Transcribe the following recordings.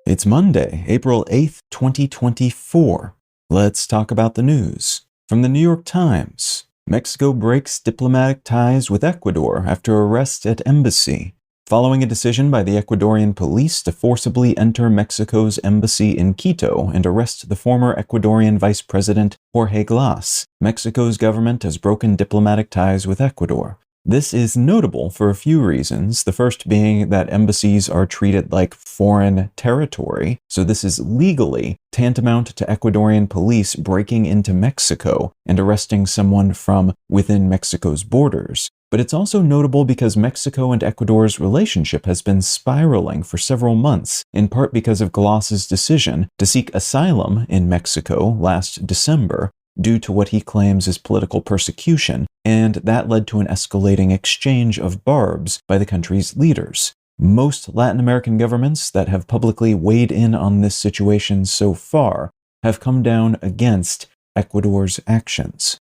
It's Monday, April 8th, 2024. Let's talk about the news. From the New York Times, Mexico breaks diplomatic ties with Ecuador after arrest at embassy. Following a decision by the Ecuadorian police to forcibly enter Mexico's embassy in Quito and arrest the former Ecuadorian Vice President Jorge Glas, Mexico's government has broken diplomatic ties with Ecuador. This is notable for a few reasons, the first being that embassies are treated like foreign territory, so this is legally tantamount to Ecuadorian police breaking into Mexico and arresting someone from within Mexico's borders. But it's also notable because Mexico and Ecuador's relationship has been spiraling for several months, in part because of Glas's decision to seek asylum in Mexico last December, due to what he claims is political persecution, and that led to an escalating exchange of barbs by the country's leaders. Most Latin American governments that have publicly weighed in on this situation so far have come down against Ecuador's actions.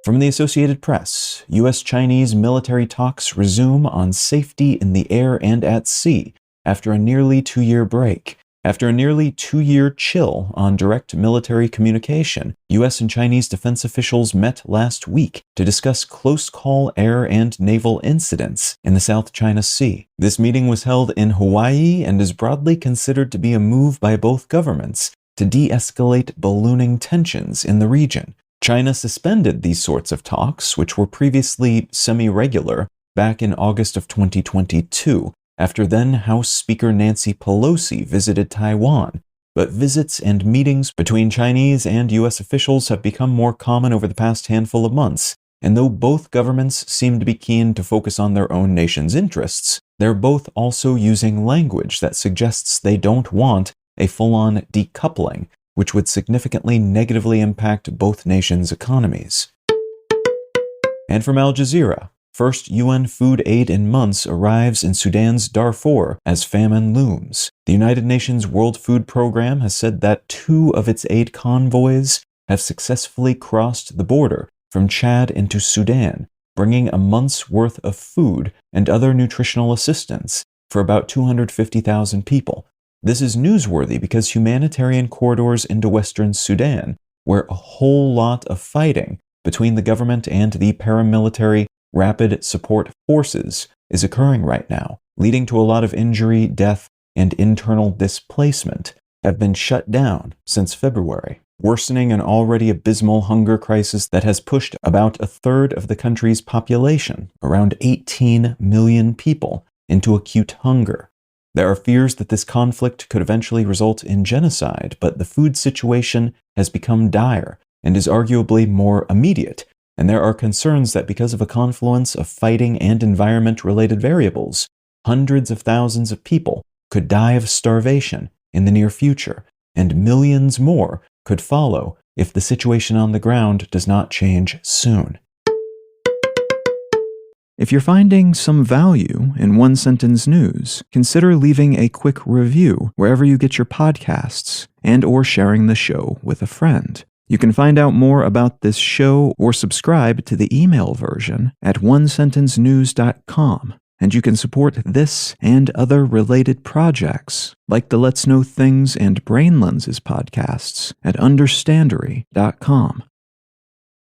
From the Associated Press, U.S.-Chinese military talks resume on safety in the air and at sea after a nearly 2-year break. After a nearly 2-year chill on direct military communication, U.S. and Chinese defense officials met last week to discuss close-call air and naval incidents in the South China Sea. This meeting was held in Hawaii and is broadly considered to be a move by both governments to de-escalate ballooning tensions in the region. China suspended these sorts of talks, which were previously semi-regular, back in August of 2022, after then House Speaker Nancy Pelosi visited Taiwan. But visits and meetings between Chinese and U.S. officials have become more common over the past handful of months, and though both governments seem to be keen to focus on their own nation's interests, they're both also using language that suggests they don't want a full-on decoupling, which would significantly negatively impact both nations' economies. And from Al Jazeera, first UN food aid in months arrives in Sudan's Darfur as famine looms. The United Nations World Food Program has said that 2 of its aid convoys have successfully crossed the border from Chad into Sudan, bringing a month's worth of food and other nutritional assistance for about 250,000 people. This is newsworthy because humanitarian corridors into Western Sudan, where a whole lot of fighting between the government and the paramilitary Rapid Support Forces is occurring right now, leading to a lot of injury, death, and internal displacement, have been shut down since February, worsening an already abysmal hunger crisis that has pushed about 1/3 of the country's population, around 18 million people, into acute hunger. There are fears that this conflict could eventually result in genocide, but the food situation has become dire and is arguably more immediate, and there are concerns that because of a confluence of fighting and environment-related variables, hundreds of thousands of people could die of starvation in the near future, and millions more could follow if the situation on the ground does not change soon. If you're finding some value in one-sentence news, consider leaving a quick review wherever you get your podcasts and/or sharing the show with a friend. You can find out more about this show or subscribe to the email version at onesentencenews.com, and you can support this and other related projects like the Let's Know Things and Brain Lenses podcasts at understandery.com.